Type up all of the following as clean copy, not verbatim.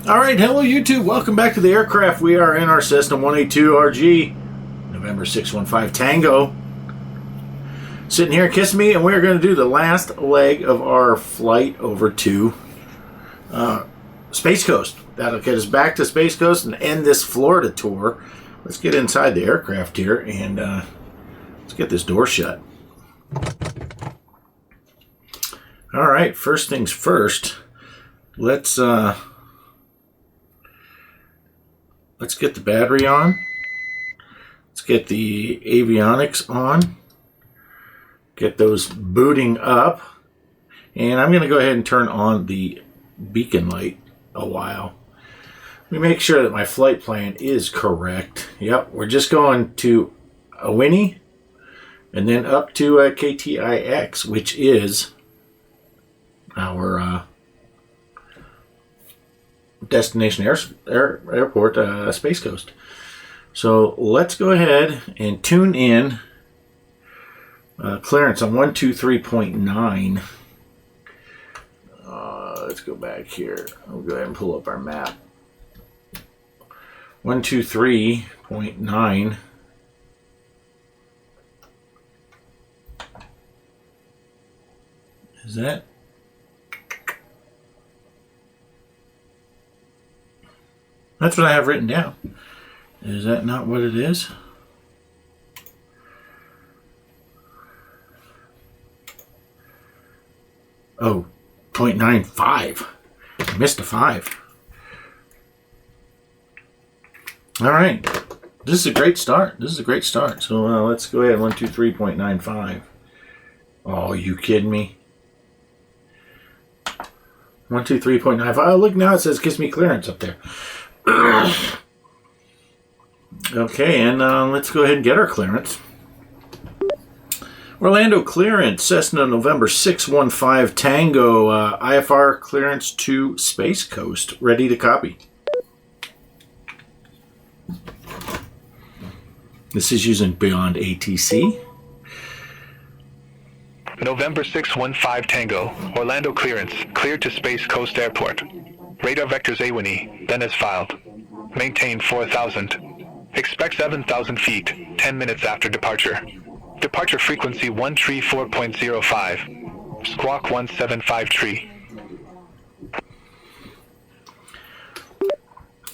All right, hello YouTube. Welcome back to the aircraft. We are in our C182RG, November 615 Tango. Sitting here kissing me, and we're going to do the last leg of our flight over to Space Coast. That'll get us back to Space Coast and end this Florida tour. Let's get inside the aircraft here and let's get this door shut. All right, first things first. Let's get the battery on. Let's get the avionics on. Get those booting up. And I'm going to go ahead and turn on the beacon light a while. Let me make sure that my flight plan is correct. Yep, we're just going to Winnie and then up to KTIX, which is our destination airport, Space Coast. So let's go ahead and tune in clearance on 123.9. Let's go back here. We'll go ahead and pull up our map. 123.9. Is that? That's what I have written down. Is that not what it is? Oh, 0.95. I missed a 5. All right. This is a great start. So let's go ahead. 123.95. Oh, you kidding me? 123.95. Oh, look, now it says kiss me clearance up there. Okay, and let's go ahead and get our clearance. Orlando clearance, Cessna November 615 Tango, IFR clearance to Space Coast. Ready to copy. This is using Beyond ATC. November 615 Tango, Orlando clearance, cleared to Space Coast Airport. Radar vectors A1E, then as filed. Maintain 4,000. Expect 7,000 feet, 10 minutes after departure. Departure frequency 134.05. Squawk 175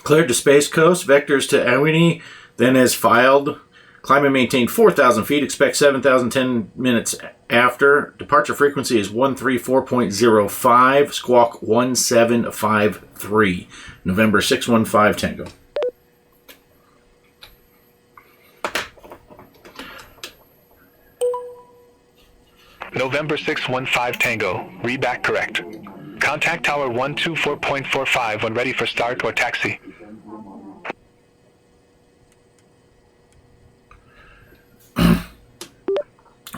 Cleared to Space Coast, vectors to A1E, then as filed. Climb and maintain 4,000 feet. Expect 7,000, 10 minutes after. Departure frequency is 134.05. Squawk 1753. November 615 Tango. November 615 Tango, read back correct. Contact tower 124.45 when ready for start or taxi.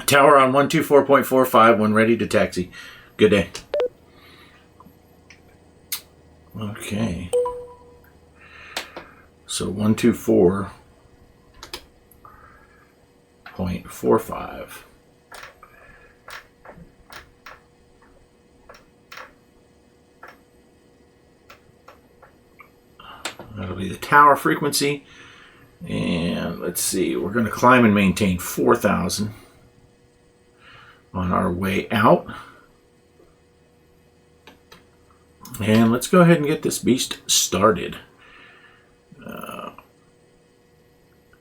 Tower on 124.45 when ready to taxi. Good day. Okay. So 124.45. That'll be the tower frequency. And let's see, we're going to climb and maintain 4,000 on our way out. And let's go ahead and get this beast started. We're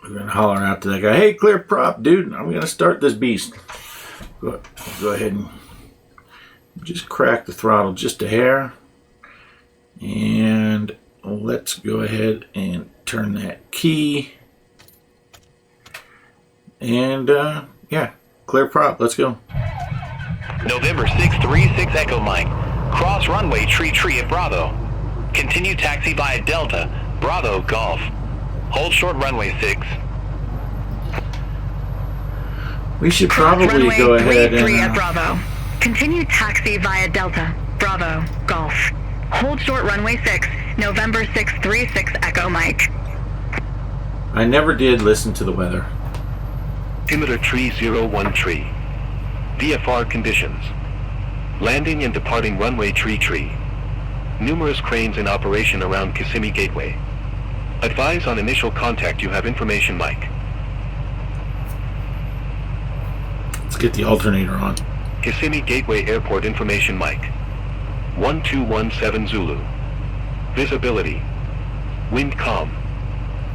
going to holler out to that guy, hey, clear prop, dude, I'm going to start this beast. Go ahead and just crack the throttle just a hair. And let's go ahead and turn that key. And, yeah, clear prop. Let's go. November 636 Echo Mike. Cross runway tree at Bravo. Continue taxi via Delta, Bravo Golf. Hold short runway 6. We should probably go ahead and... at Bravo. Continue taxi via Delta, Bravo Golf. Hold short runway 6, November 636 Echo Mike. I never did listen to the weather. Altimeter 3013. VFR conditions. Landing and departing runway tree. Numerous cranes in operation around Kissimmee Gateway. Advise on initial contact, you have information, Mike. Let's get the alternator on. Kissimmee Gateway Airport information, Mike. 1217 Zulu. Visibility. Wind calm.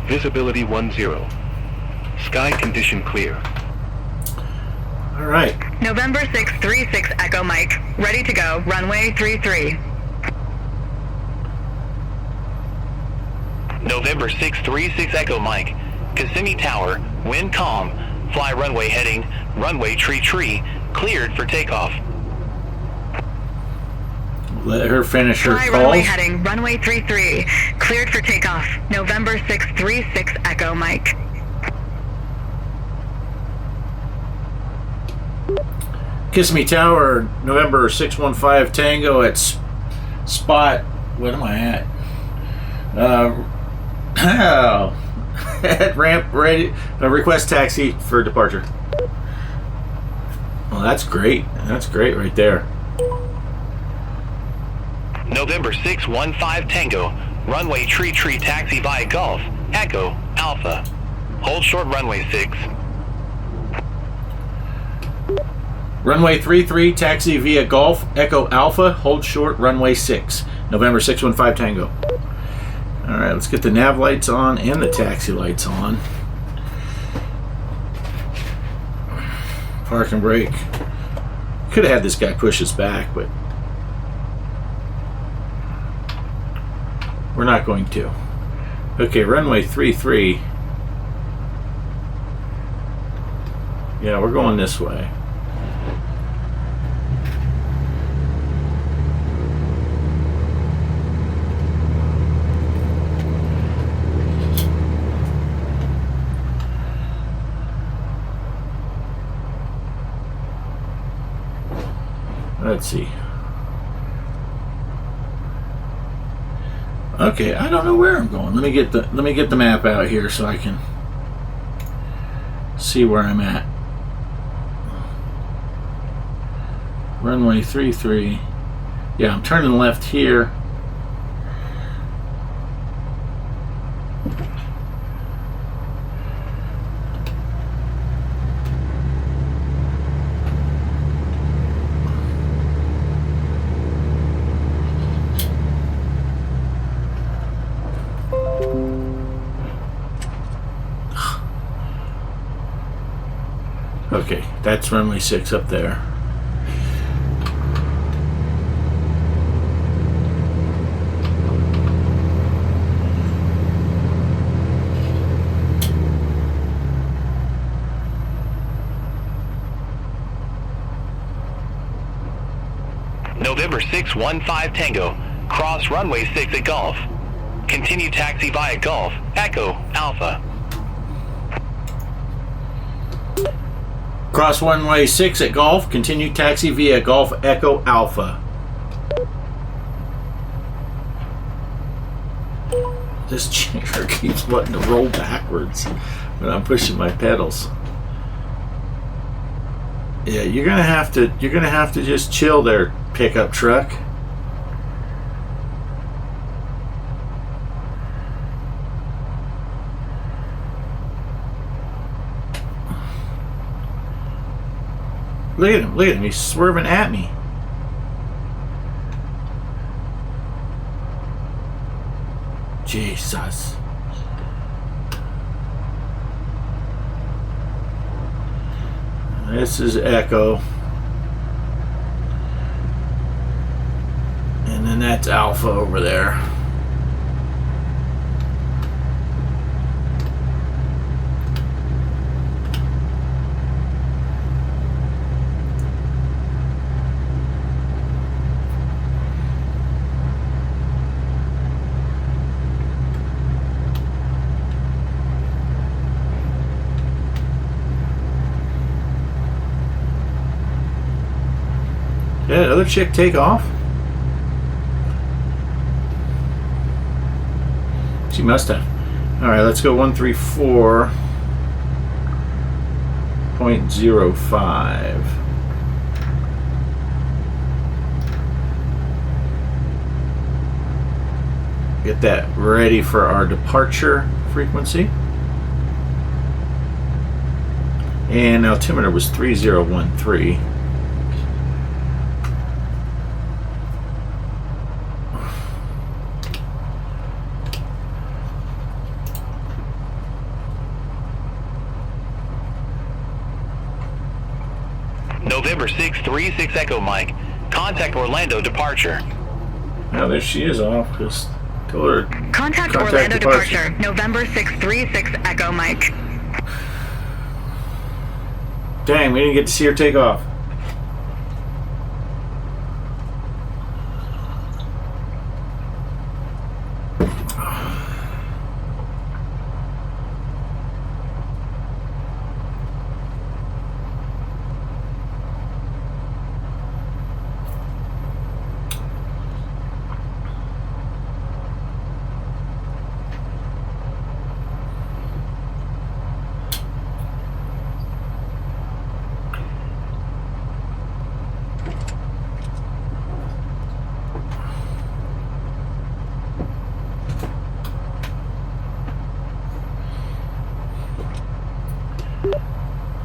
Visibility 10. Sky condition clear. All right. November 636 Echo Mike. Ready to go. Runway 33. November 636 Echo Mike. Kissimmee Tower, wind calm, fly runway heading, runway tree, cleared for takeoff. Let her finish her Fly calls. runway heading, runway 33. Cleared for takeoff. November 636 Echo Mike. Kissimmee Tower, November 615 Tango at spot. What am I at? At ramp ready. Request taxi for departure. Well, that's great. That's great right there. November 615 Tango, runway tree taxi via Golf, Echo, Alpha. Hold short runway 6. Runway 33, taxi via Golf, Echo Alpha, hold short, runway 6. November 615 Tango. All right, let's get the nav lights on and the taxi lights on. Park and brake. Could have had this guy push us back, but we're not going to. Okay, runway 33. Yeah, we're going this way. Let's see. Okay, I don't know where I'm going. Let me get the map out here so I can see where I'm at. Runway 33. Yeah, I'm turning left here. Okay, that's runway 6 up there. November 615 Tango, cross runway 6 at Golf. Continue taxi via Golf, Echo, Alpha. Cross runway 6 at Golf. Continue taxi via Golf Echo Alpha. This chair keeps wanting to roll backwards when I'm pushing my pedals. Yeah, you're gonna have to just chill there, pickup truck. Look at him, he's swerving at me. Jesus. This is Echo. And then that's Alpha over there. Did that other chick take off? She must have. Alright, let's go 134.05. Get that ready for our departure frequency. And altimeter was 3013. November 636 Echo Mike. Contact Orlando departure. Now there she is off. Just told her. Contact Orlando departure. November 636 Echo Mike. Dang, we didn't get to see her take off.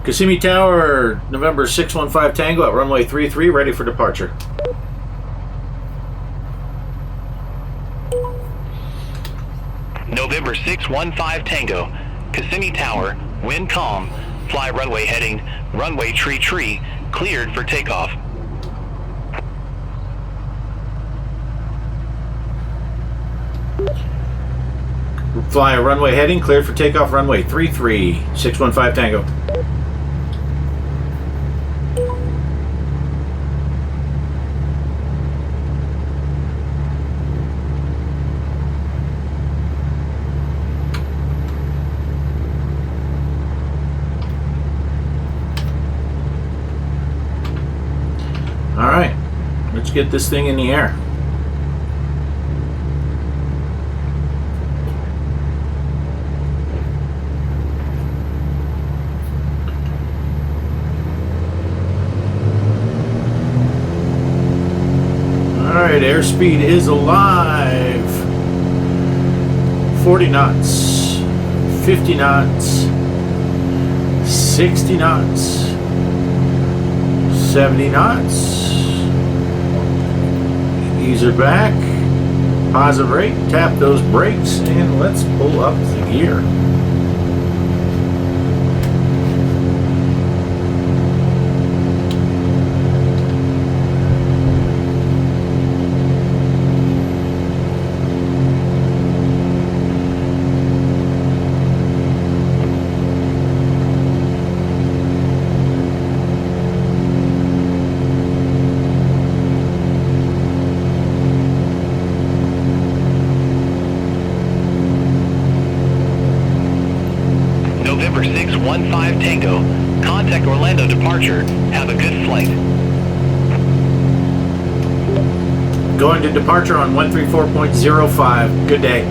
Kissimmee Tower, November 615 Tango at runway 33, ready for departure. November 615 Tango. Kissimmee Tower, wind calm. Fly runway heading, runway tree, cleared for takeoff. Fly a runway heading, cleared for takeoff, runway 33, 615 Tango. Alright, let's get this thing in the air. Alright, airspeed is alive. 40 knots, 50 knots, 60 knots, 70 knots. Ease her back, positive rate, tap those brakes, and let's pull up the gear. November 615 Tango. Contact Orlando departure. Have a good flight. Going to departure on 134.05. Good day.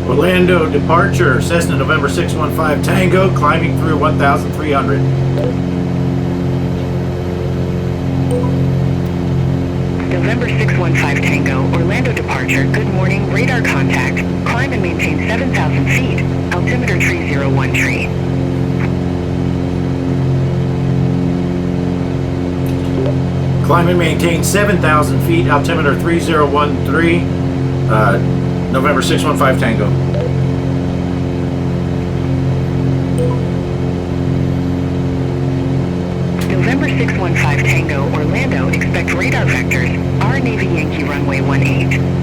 Orlando departure, Cessna November 615 Tango, climbing through 1,300. November 615 Tango, Orlando departure. Good morning, radar contact. Climb and maintain 7,000 feet. Altimeter 301 Climb and maintain 7,000 feet, altimeter 3013, November 615 Tango. November 615 Tango, Orlando, expect radar vectors. R Navy Yankee runway 18.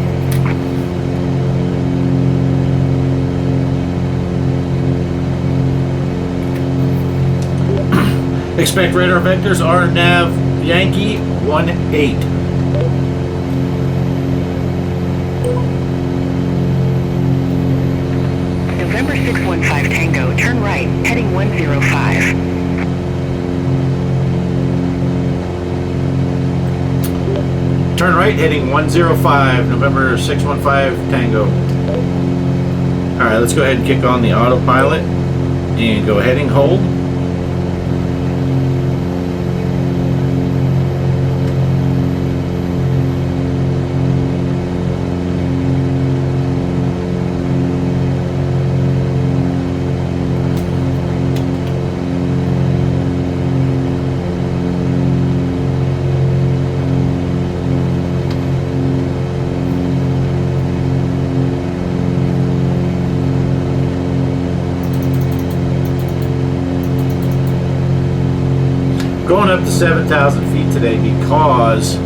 Expect radar vectors, R Nav Yankee 18. November 615 Tango, turn right, heading 105. Turn right, heading 105, November 615 Tango. Alright, let's go ahead and kick on the autopilot and go heading hold. going up to 7,000 feet today because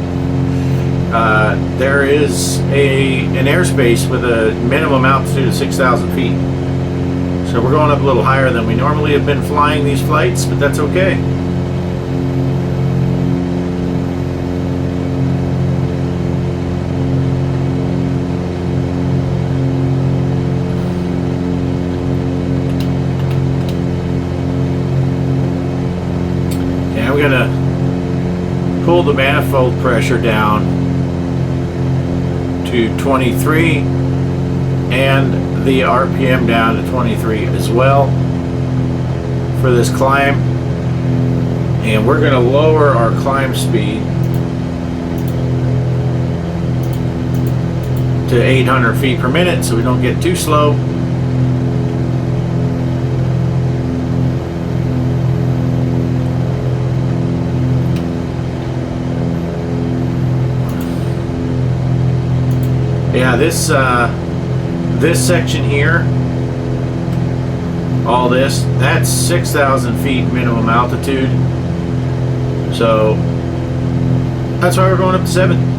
there is an airspace with a minimum altitude of 6,000 feet. So we're going up a little higher than we normally have been flying these flights, but that's okay. And I'm gonna pull the manifold pressure down to 23 and the RPM down to 23 as well for this climb, and we're going to lower our climb speed to 800 feet per minute so we don't get too slow. Yeah, this section here, all this, that's 6,000 feet minimum altitude. So that's why we're going up to 7.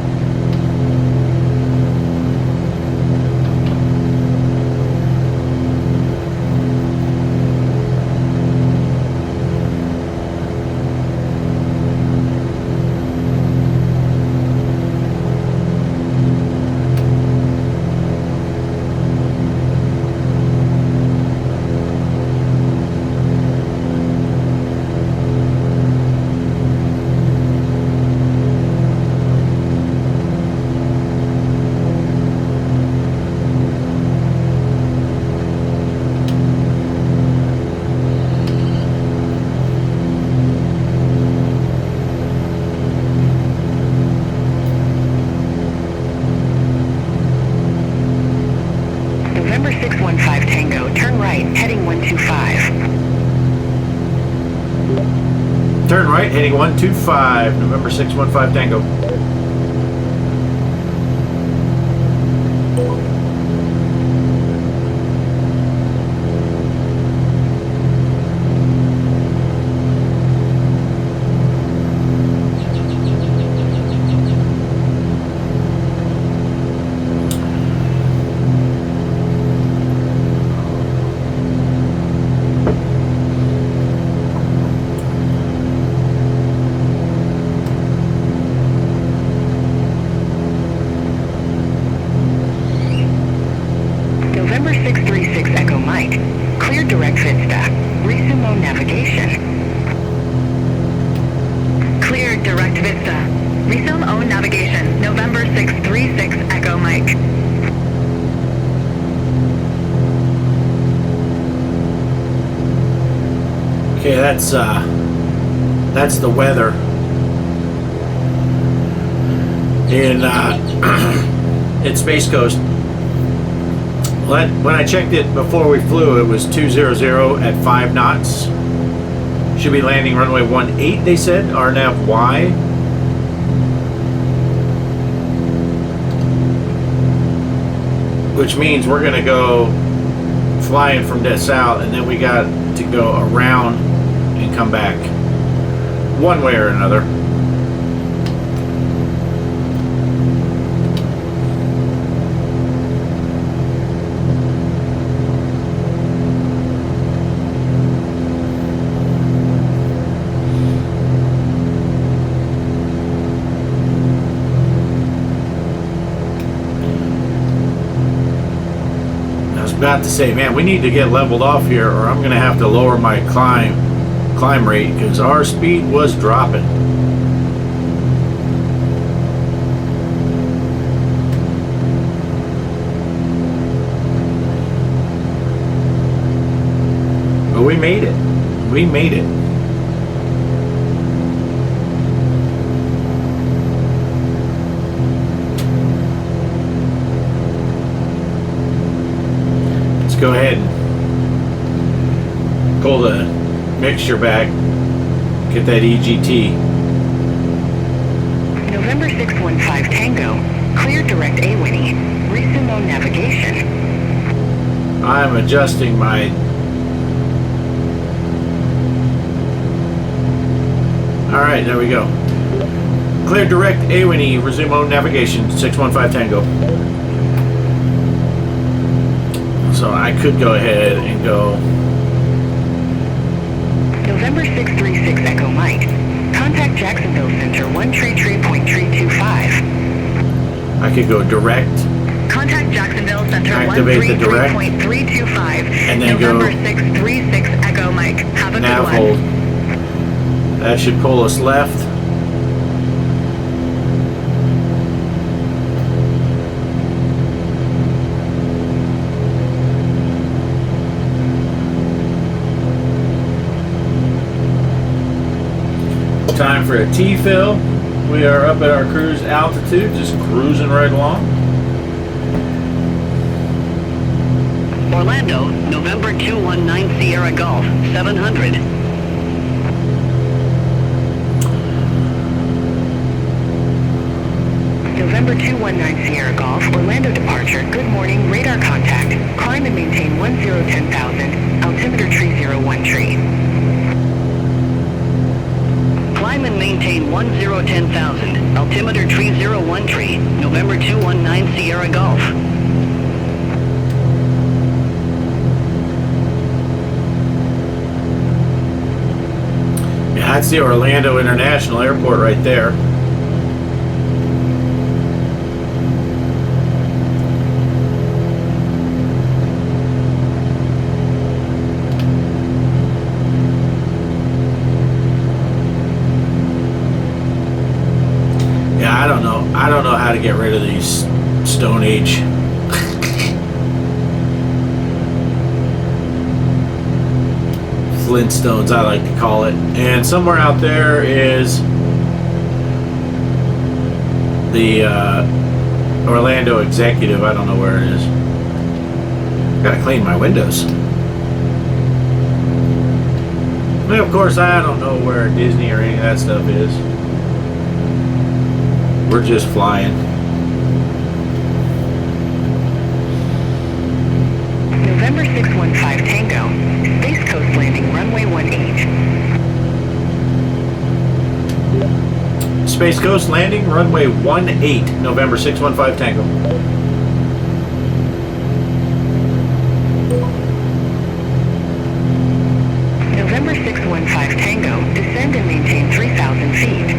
November 615 Tango, turn right, heading 125. Turn right, heading 125, November 615 Tango. November 636 Echo Mike, clear direct Vista. Resume on navigation. Clear direct Vista. Resume own navigation. November 636 Echo Mike. Okay, that's the weather in at Space Coast. When I checked it before we flew, it was 200 at 5 knots. Should be landing runway 18, they said, RNAV Y. Which means we're gonna go flying from south, and then we got to go around and come back one way or another. About to say, man, we need to get leveled off here, or I'm gonna have to lower my climb rate, because our speed was dropping. But we made it. We made it. Go ahead and pull the mixture back, get that EGT. November 615 Tango, clear direct A-Winnie. Resume on navigation. I'm adjusting my... Alright, there we go. Clear direct A1E, resume on navigation, 615 Tango. So I could go ahead and go... November 636 Echo Mike. Contact Jacksonville Center 133.325. I could go direct. Contact Jacksonville Center Activate the direct. 133.325. And then November go 636 Echo Mike. Have a nav good hold. one. That should pull us left. Time for a T-fill. We are up at our cruise altitude, just cruising right along. Orlando, November 219 Sierra Golf, 700. November 219 Sierra Golf, Orlando departure. Good morning, radar contact. Climb and maintain 1010,000. Altimeter tree 01 tree. Climb and maintain 1010,000. Altimeter tree 01 tree. November 219 Sierra Golf. Yeah, that's the Orlando International Airport right there. I don't know how to get rid of these Stone Age Flintstones, I like to call it. And somewhere out there is the Orlando Executive. I don't know where it is. Gotta clean my windows. And of course, I don't know where Disney or any of that stuff is. We're just flying. November 615 Tango. Space Coast landing runway 18. Space Coast landing runway 18. November 615 Tango. November 615 Tango. Descend and maintain 3,000 feet.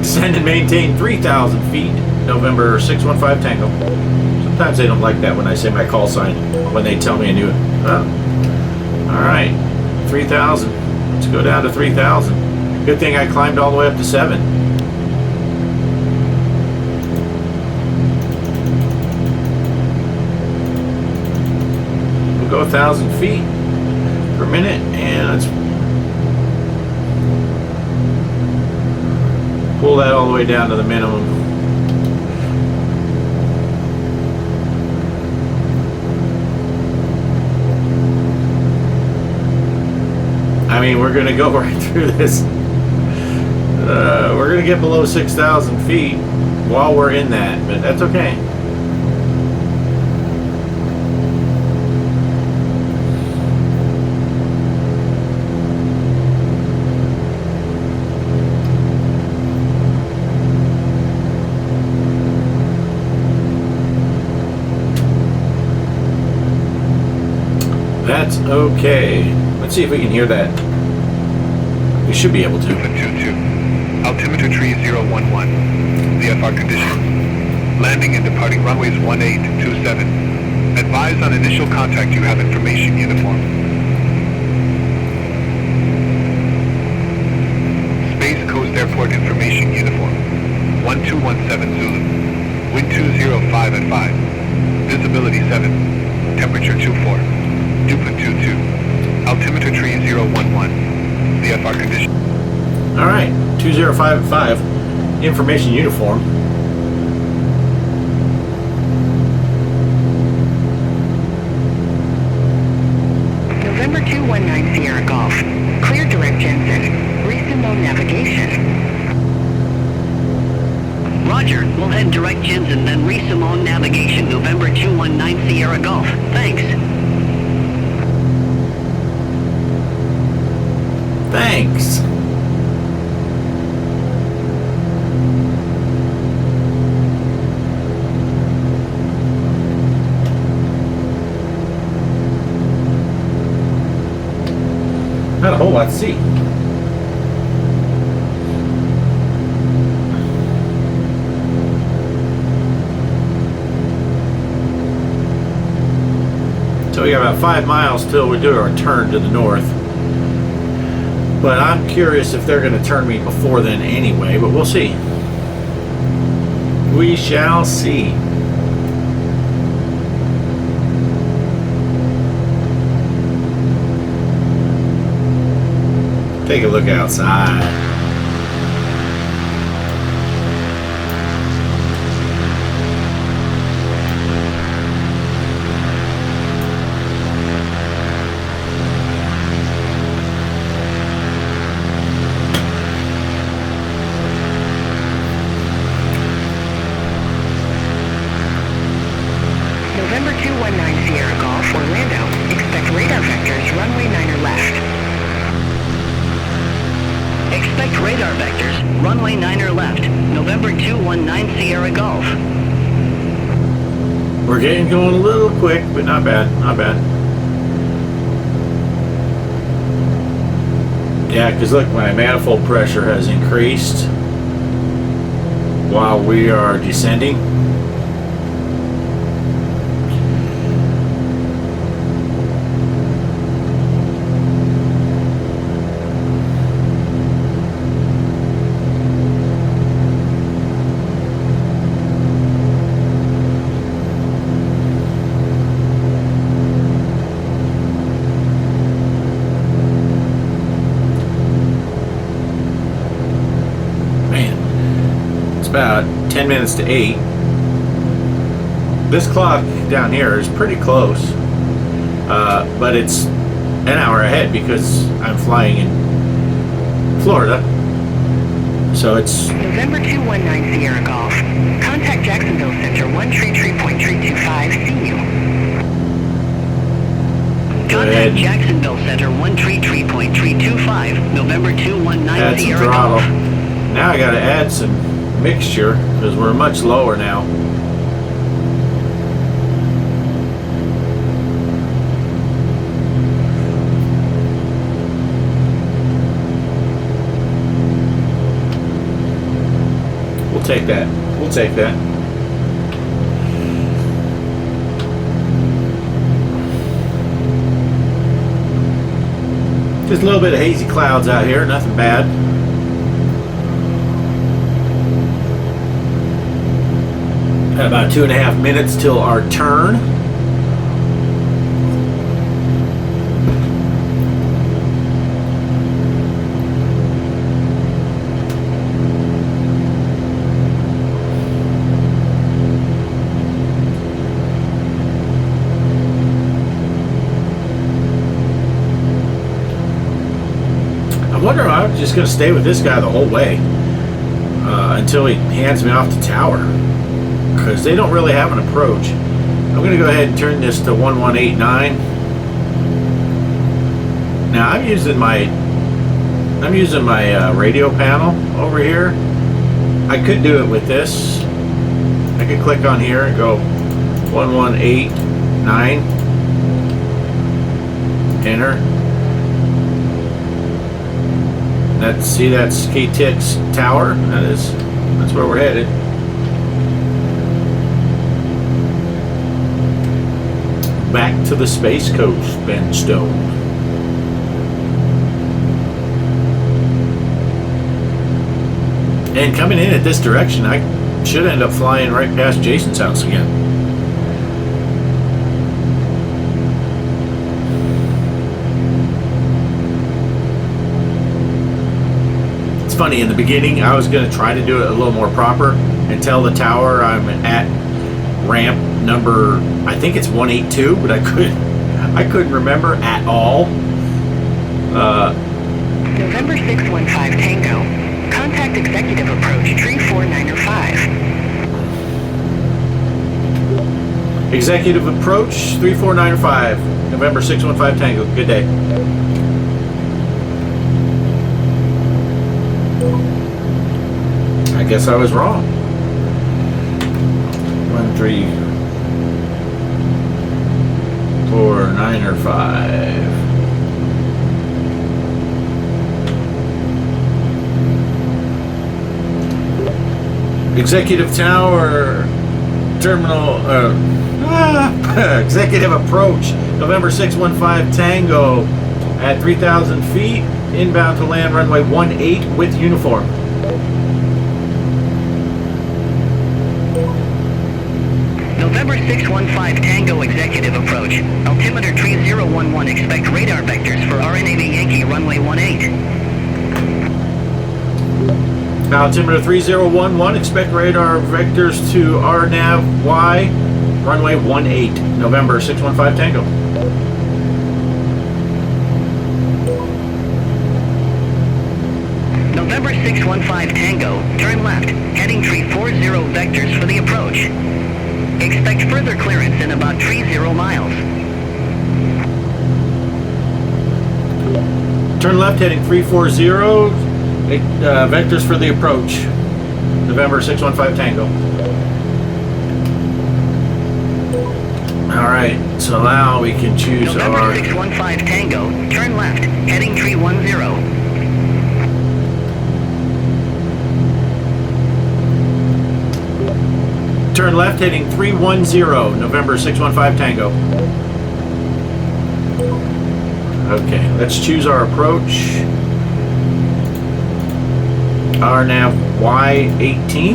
Descend and maintain 3,000 feet. November 615 Tango. Sometimes they don't like that when I say my call sign, when they tell me a new... Alright, 3,000. Let's go down to 3,000. Good thing I climbed all the way up to 7. We'll go 1,000 feet per minute, and let's pull that all the way down to the minimum. I mean, we're going to go right through this. We're going to get below 6,000 feet while we're in that, but that's okay. That's okay. Let's see if we can hear that. We should be able to. 22. Altimeter tree 011. VFR conditions. Landing and departing runways 1827. Advise on initial contact you have information uniform. Space Coast Airport information uniform. 1217 Zulu. Wind 205 at 5. Visibility 7. Temperature 24. Dew point 22. Altimeter tree 011. VFR condition. Alright, 205 at 5. Information uniform. November 219 Sierra Golf. Clear direct Jensen. Reasonable navigation. Roger, we'll head direct Jensen, then re-Simone navigation, November 219 Sierra Golf. Thanks. Not a whole lot to see. So we got about 5 miles till we do our turn to the north. But I'm curious if they're going to turn me before then anyway, but we'll see. We shall see. Take a look outside. November 219 Sierra Golf, Orlando. Expect radar vectors, runway 9er left. Expect radar vectors, runway 9er left, November 219 Sierra Golf. We're getting going a little quick, but not bad, not bad. Yeah, because look, my manifold pressure has increased while we are descending. About 10 minutes to 8. This clock down here is pretty close, but it's an hour ahead because I'm flying in Florida. So it's November 219 Sierra Golf. Contact Jacksonville Center 133.325. See you. Contact Jacksonville Center 133.325, November 219 add some Sierra throttle. Golf. Now I got to add some mixture because we're much lower now. We'll take that. We'll take that. Just a little bit of hazy clouds out here, nothing bad. Got about 2.5 minutes till our turn. I wonder if I'm just going to stay with this guy the whole way until he hands me off the tower, because they don't really have an approach. I'm going to go ahead and turn this to 1189. Now I'm using my radio panel over here. I could do it with this. I could click on here and go 1189. Enter. That's K-Tix tower. That's where we're headed. Back to the Space Coast, Ben Stone. And coming in at this direction, I should end up flying right past Jason's house again. It's funny, in the beginning I was going to try to do it a little more proper and tell the tower I'm at ramp number, I think it's 182, but I couldn't remember at all. November 615 Tango. Contact executive approach tree 4905. Executive approach 34905. November 615 Tango. Good day. I guess I was wrong. 134905. Executive Tower Terminal, Executive Approach, November 615 Tango at 3,000 feet, inbound to land runway 18 with uniform. November 615 Tango Executive Approach. Altimeter 3011. Expect radar vectors for RNAV Yankee runway 18. Altimeter 3011, expect radar vectors to RNAV Y, runway 18, November 615 Tango. November 615 Tango, turn left, heading tree 40 vectors for the approach. Expect further clearance in about 30 miles. Turn left, heading 340, vectors for the approach, November 615 Tango. Alright, so now we can choose November our... 615 Tango, turn left, heading tree 10. Turn left, heading 310, November 615 Tango. Okay, let's choose our approach. RNAV Y18.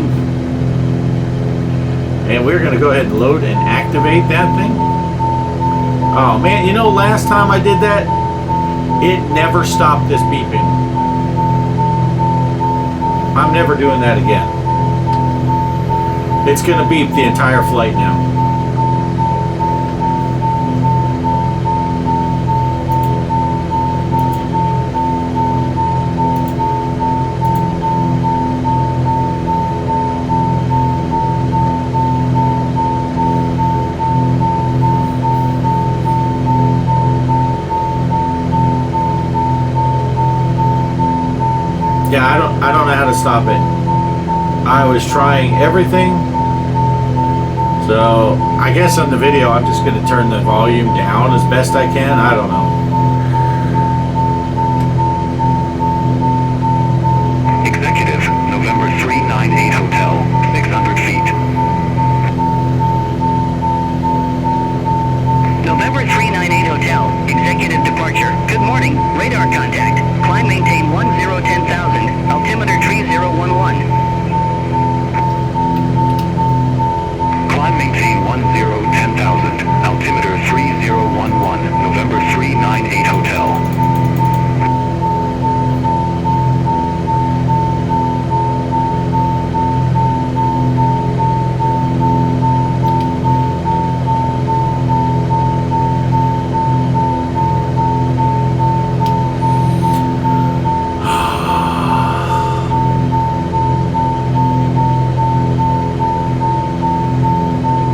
And we're going to go ahead and load and activate that thing. Oh man, you know, last time I did that, it never stopped this beeping. I'm never doing that again. It's going to beep the entire flight now. Yeah, I don't know how to stop it. I was trying everything. So I guess on the video I'm just going to turn the volume down as best I can. I don't know. Executive, November 398 Hotel, 600 feet. November 398 Hotel, executive departure. Good morning, radar contact. Climb maintain 1010,000, altimeter 3011. Climb maintain 1010,000, altimeter 3011, November 398 Hotel.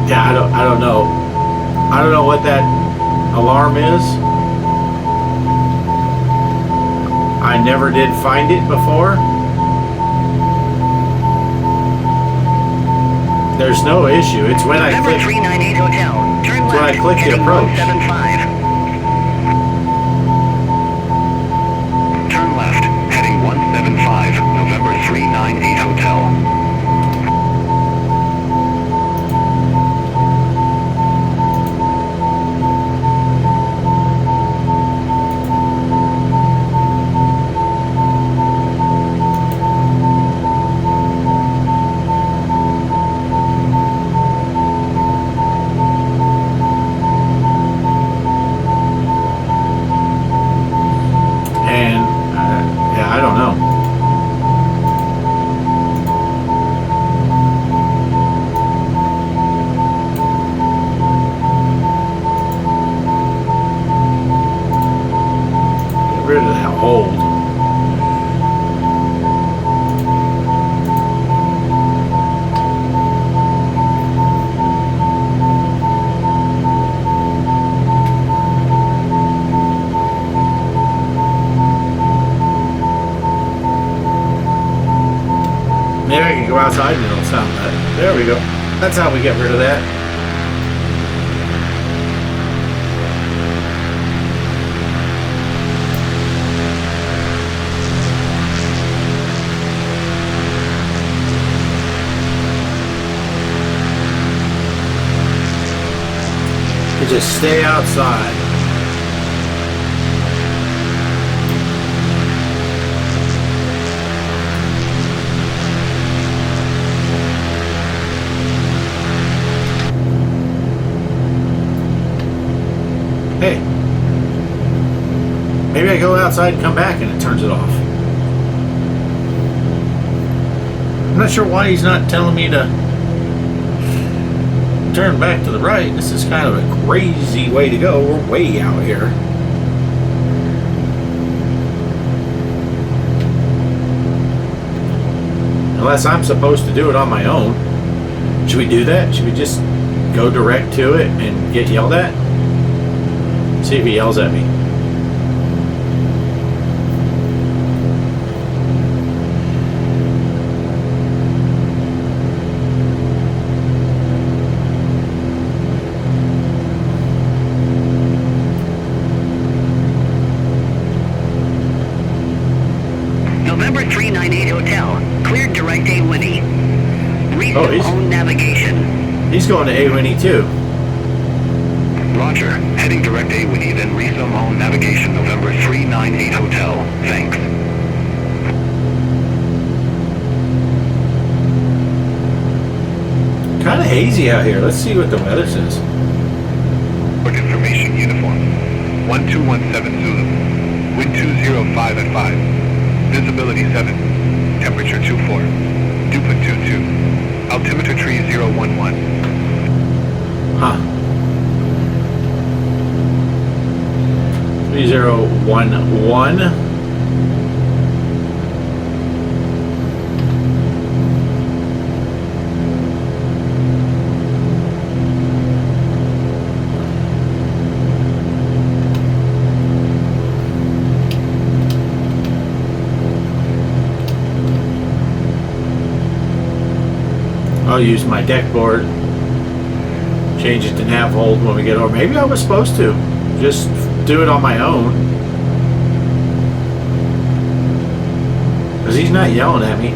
Yeah, I don't know. I don't know what that alarm is. I never did find it before. There's no issue. It's when I November click. 398 Hotel, turn When I left, click the heading approach. 175. Turn left, heading 175, November 398 Hotel. And yeah, I don't know. Get rid of that hold. Maybe I can go outside and it'll sound better. There we go. That's how we get rid of that. just stay outside. Hey, maybe I go outside and come back and it turns it off. I'm not sure why he's not telling me to turn back to the right. This is kind of a crazy way to go. We're way out here. Unless I'm supposed to do it on my own. Should we do that? Should we just go direct to it and get yelled at? See if he yells at me. November 398 Hotel, cleared direct A Winnie. Resume own navigation. He's going to A Winnie too. Roger. Heading direct A Winnie, then resume own navigation. November 398 Hotel. Thanks. Kind of hazy out here. Let's see what the weather says. Work information uniform. 1217 Zulu. Wind 205 at 5. Visibility 7. Temperature 24. Dew point 22. Altimeter tree 011. Huh. 3011. I'll use my deck board, change it to nav hold when we get over. Maybe I was supposed to just do it on my own, because he's not yelling at me.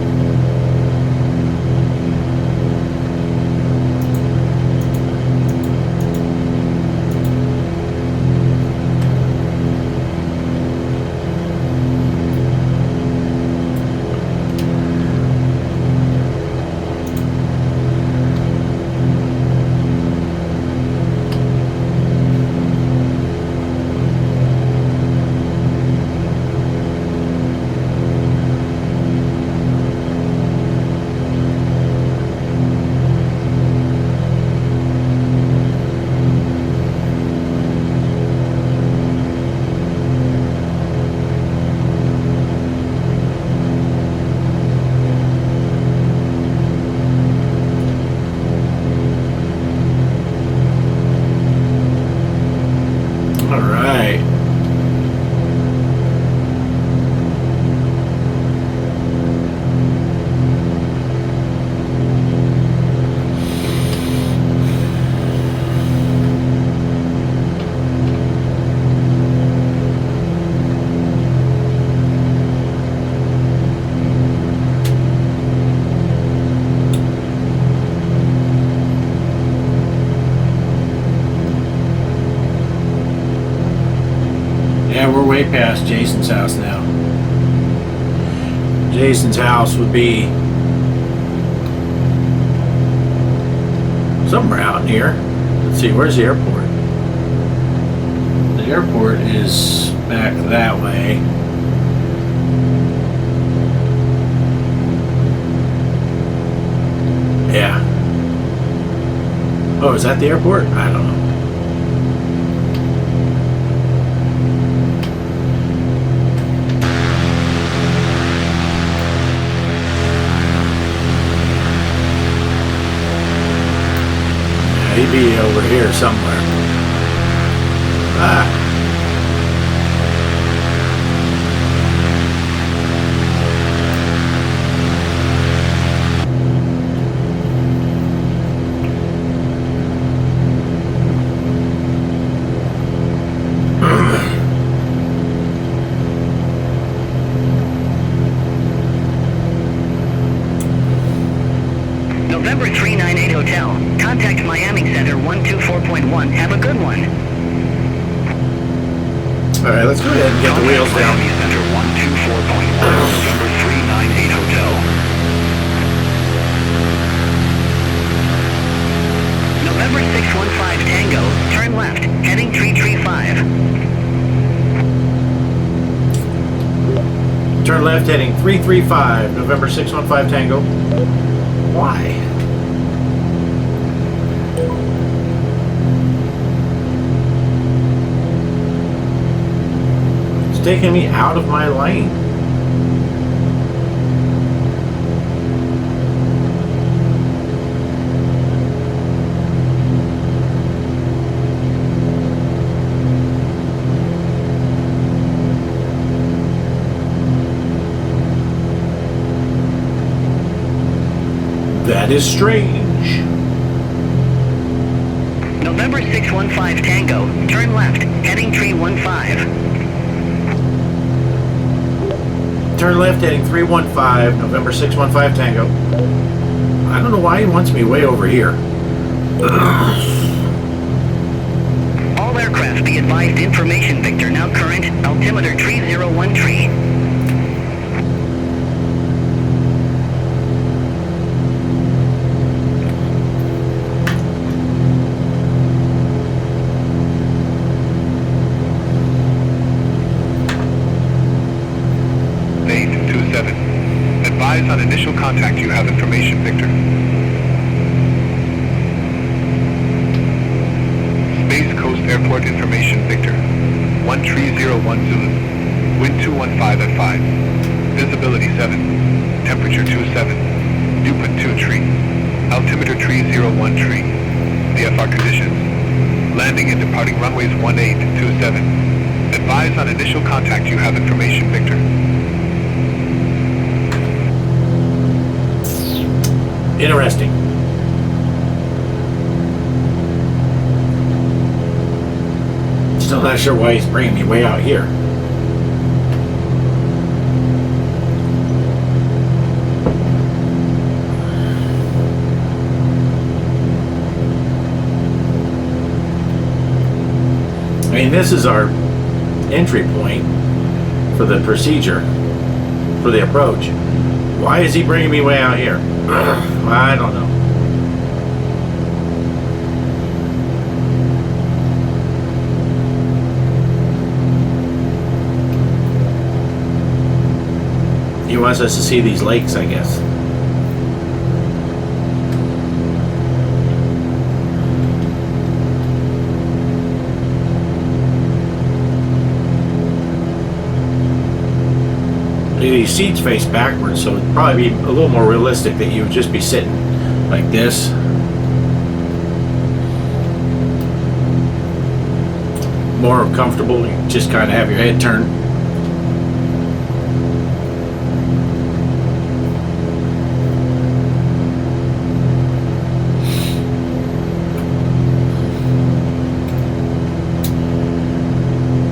We're way past Jason's house now. Jason's house would be somewhere out here. Let's see, where's the airport? The airport is back that way. Yeah. Oh, is that the airport? I don't know. He'd be over here somewhere. Ah. November 398 Hotel, contact Miami Center 1 124.1. Have a good one. All right, let's go ahead and get the wheels down. Miami Center 124.1, November 398 Hotel. November 615 Tango, turn left, heading 335. Turn left, heading 335, November 615 Tango. Why? It's taking me out of my lane. That is strange. November 615 Tango, turn left, heading 315. Turn left, heading 315, November 615 Tango. I don't know why he wants me way over here. All aircraft be advised information Victor now current, altimeter 3013. Advise on initial contact you have information, Victor. Space Coast Airport information, Victor. 1301 Zulu. Wind 215 at 5. Visibility 7. Temperature 27. Dew-point 2 tree. Altimeter 301 tree. VFR conditions. Landing and departing runways 1827. Advise on initial contact you have information, Victor. Interesting. Still not sure why he's bringing me way out here. I mean, this is our entry point for the procedure, for the approach. Why is he bringing me way out here? I don't know. He wants us to see these lakes, I guess. These seats face backwards, so it'd probably be a little more realistic that you would just be sitting like this. More comfortable, you just kind of have your head turned.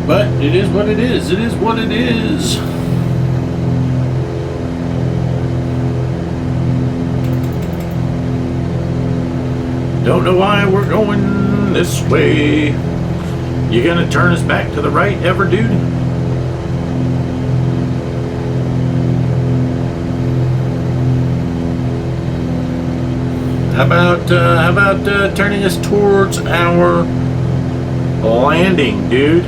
But it is what it is. It is what it is. Don't know why we're going this way. You gonna turn us back to the right ever, dude? How about turning us towards our landing, dude?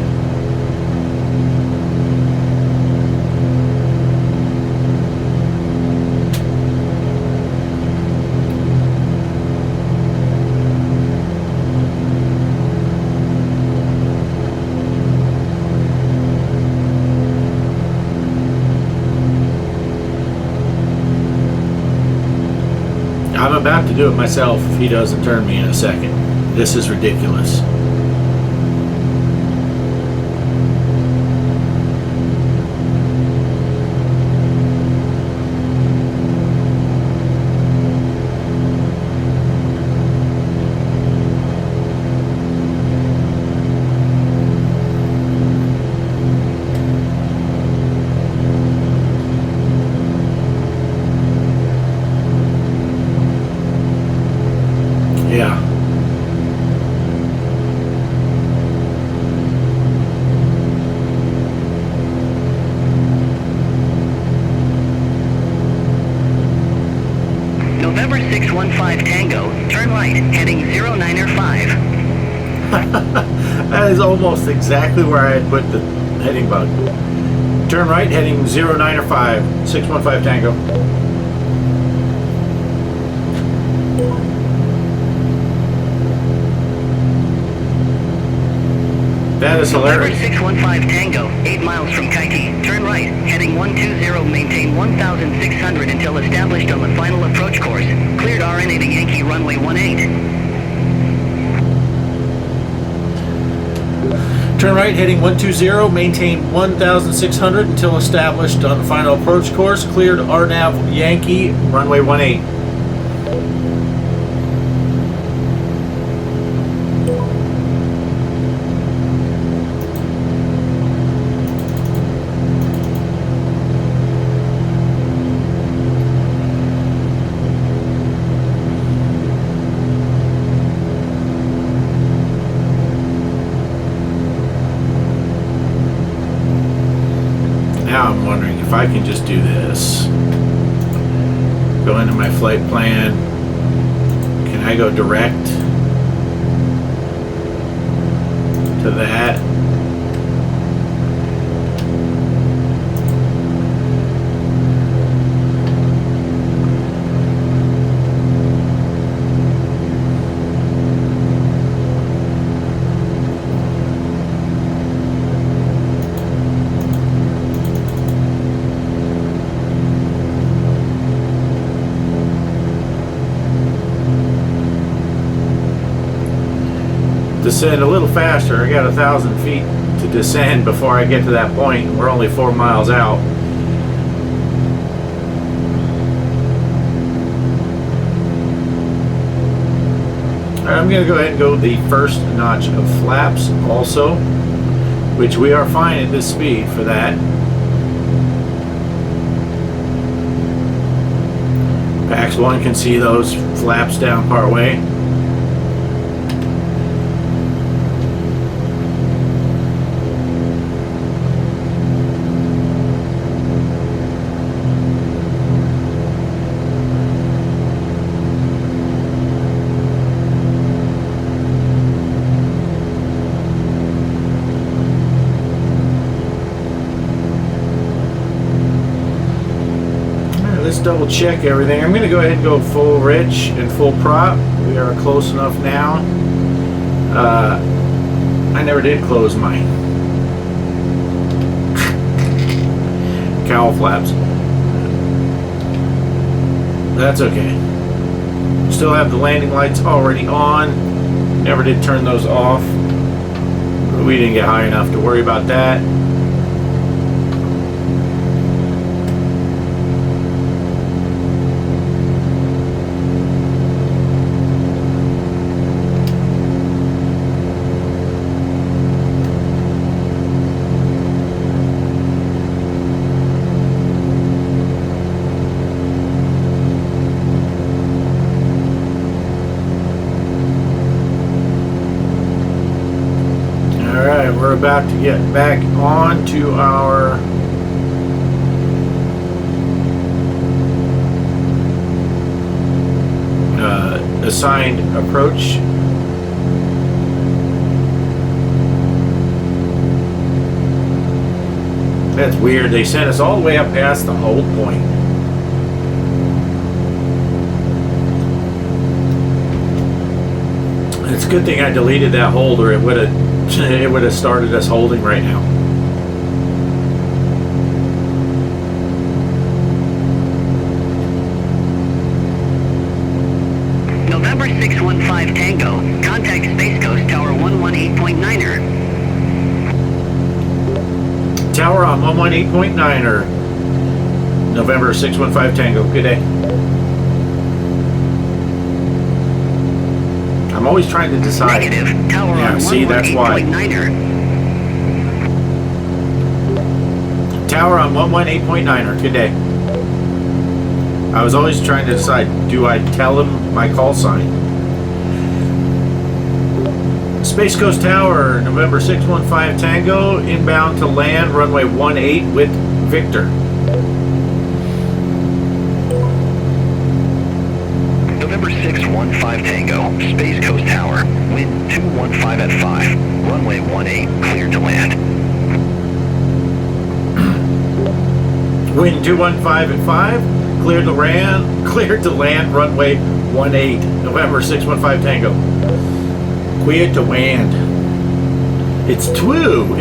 I'm about to do it myself if he doesn't turn me in a second. This is ridiculous. Yeah. 615 Tango, turn right, heading 095. That is almost exactly where I had put the heading bug. Turn right, heading 095, 615 Tango. That is November hilarious. 615 Tango, 8 miles from Kaiti, turn right, heading 120, maintain 1,600 until established on the final approach course. Cleared RNA to Yankee runway 18. Turn right, heading 120, maintain 1,600 until established on the final approach course. Cleared RNAV Yankee, runway 18. Now I'm wondering if I can just do this. Go into my flight plan. Can I go direct to that? Descend a little faster. I got 1,000 feet to descend before I get to that point. We're only 4 miles out. All right, I'm going to go ahead and go the first notch of flaps also, which we are fine at this speed for that. PAX 1 can see those flaps down part way. Let's double check everything. I'm going to go ahead and go full rich and full prop. We are close enough now. I never did close my cowl flaps. That's okay. Still have the landing lights already on. Never did turn those off. But we didn't get high enough to worry about that. We're about to get back on to our assigned approach. That's weird. They sent us all the way up past the hold point. It's a good thing I deleted that hold, or it would have started us holding right now. November 615 Tango, contact Space Coast Tower 118.9er. Tower on 118.9er. November 615 Tango. Good day. I'm always trying to decide. Negative. Tower Yeah, on see, that's why. 118.9er. Tower on 118.9er. Good day. I was always trying to decide, do I tell him my call sign? Space Coast Tower, November 615 Tango, inbound to land, runway 18 with Victor. 615 Tango, Space Coast Tower, wind 215 at 5, runway 18, cleared to land. Wind 215 at 5, cleared to land, runway 18, November 615 Tango. Cleared to land. It's true.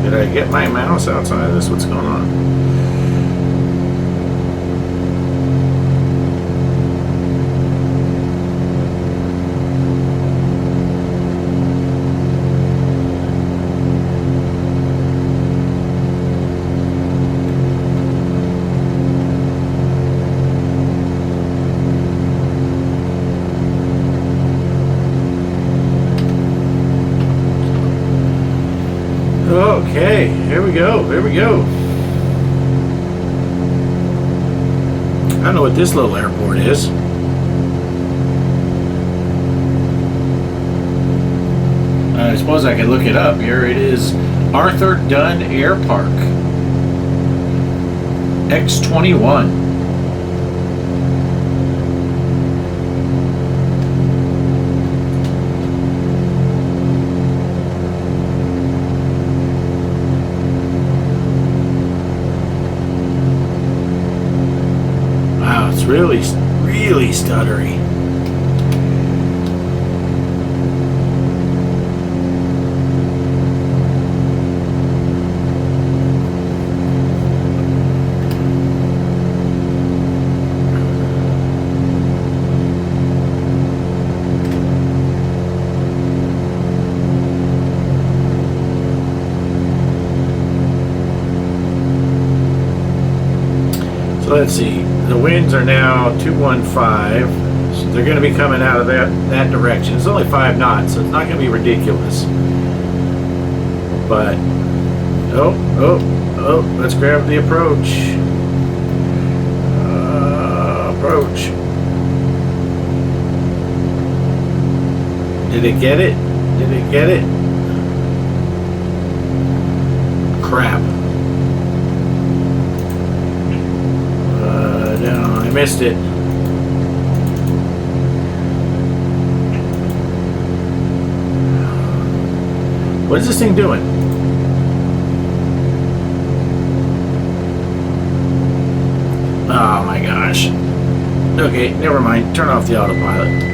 Did I get my mouse outside of this? What's going on? Okay, here we go. I don't know what this little airport is. I suppose I could look it up. Here it is, Arthur Dunn Air Park. X21. Really stuttery. So let's see. The winds are now 215. So they're going to be coming out of that direction. It's only 5 knots, so it's not going to be ridiculous. But let's grab the approach. Approach. Did it get it? Crap. No, I missed it. What is this thing doing? Oh my gosh. Okay, never mind. Turn off the autopilot.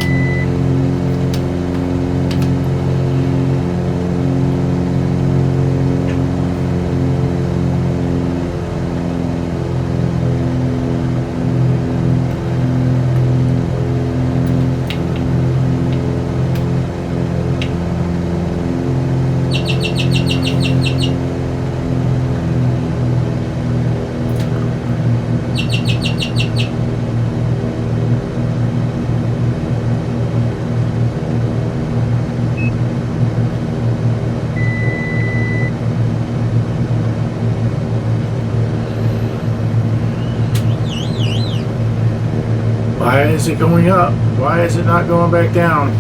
Why is it going up? Why is it not going back down?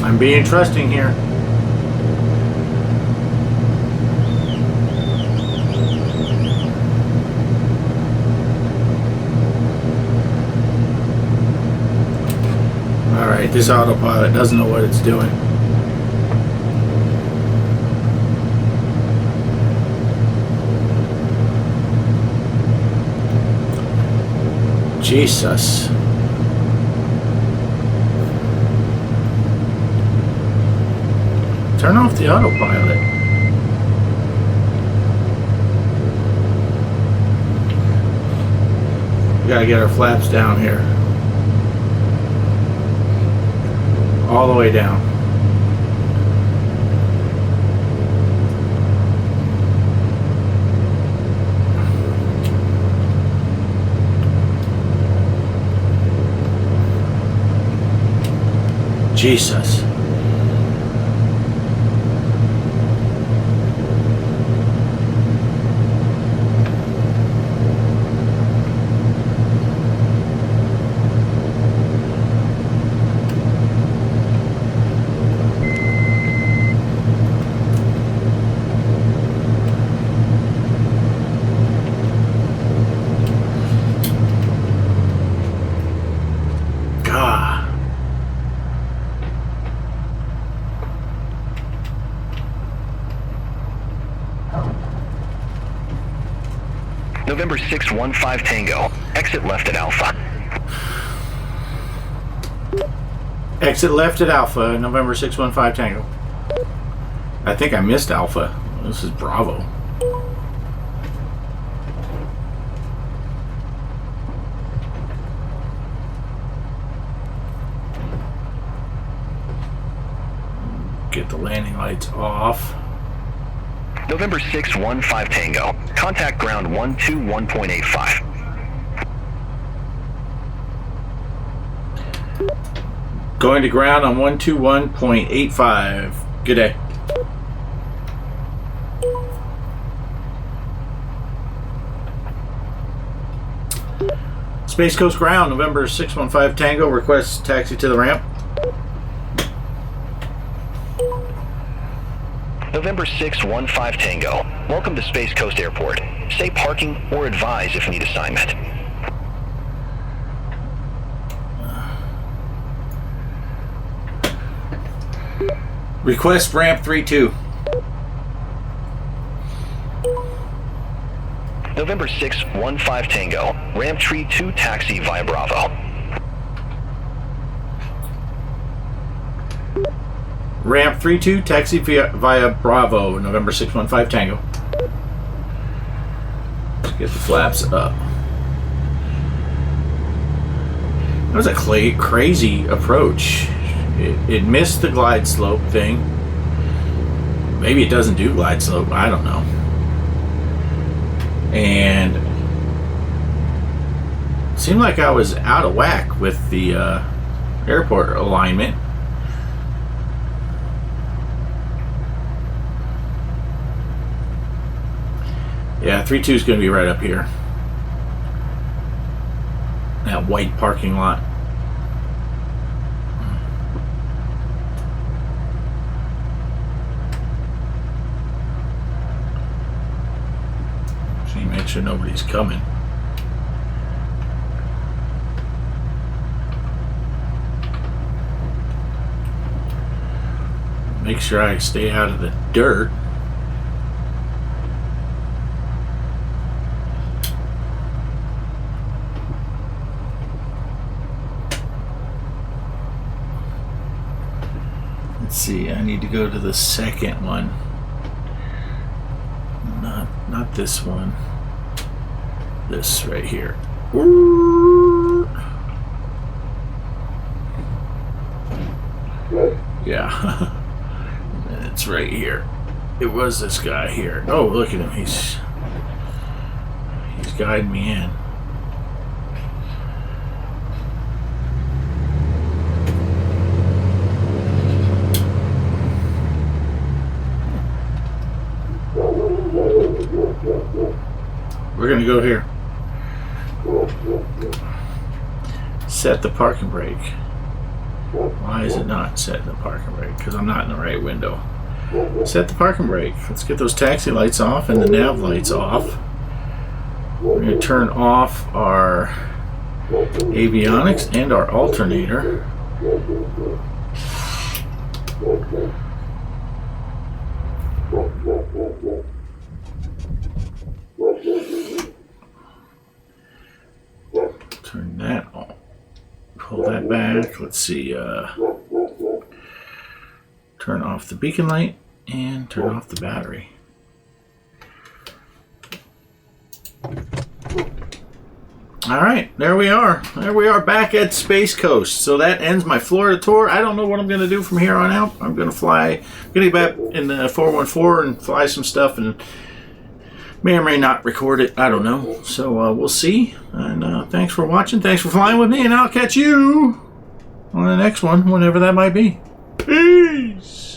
I'm being trusting here. Alright, this autopilot doesn't know what it's doing. Jesus. Turn off the autopilot. We gotta get our flaps down here. All the way down. Jesus. November 615 Tango. Exit left at Alpha. Exit left at Alpha, November 615 Tango. I think I missed Alpha. This is Bravo. Get the landing lights off. November 615 Tango. Contact ground 121.85. Going to ground on 121.85. Good day. Space Coast ground, November 615 Tango. Request taxi to the ramp. November 615 Tango. Welcome to Space Coast Airport. Say parking or advise if need assignment. Request ramp 32. November 615 Tango. Ramp tree 2 taxi via Bravo. Ramp 32, taxi via Bravo, November 615 Tango. Let's get the flaps up. That was a crazy approach. It missed the glide slope thing. Maybe it doesn't do glide slope, I don't know. And it seemed like I was out of whack with the airport alignment. Yeah, 3-2 is going to be right up here. That white parking lot. See, make sure nobody's coming. Make sure I stay out of the dirt. Let's see, I need to go to the second one. Not this one. This right here. Yeah. It's right here. It was this guy here. Oh, look at him. He's guiding me in. We're gonna go here. Set the parking brake. Why is it not setting the parking brake? Because I'm not in the right window. Set the parking brake. Let's get those taxi lights off and the nav lights off. We're gonna turn off our avionics and our alternator. Turn that on. Pull that back. Let's see. Turn off the beacon light and turn off the battery. All right, there we are. There we are back at Space Coast. So that ends my Florida tour. I don't know what I'm going to do from here on out. I'm going to fly, get back in the 414 and fly some stuff, and may or may not record it. I don't know. So we'll see. And thanks for watching. Thanks for flying with me, and I'll catch you on the next one, whenever that might be. Peace.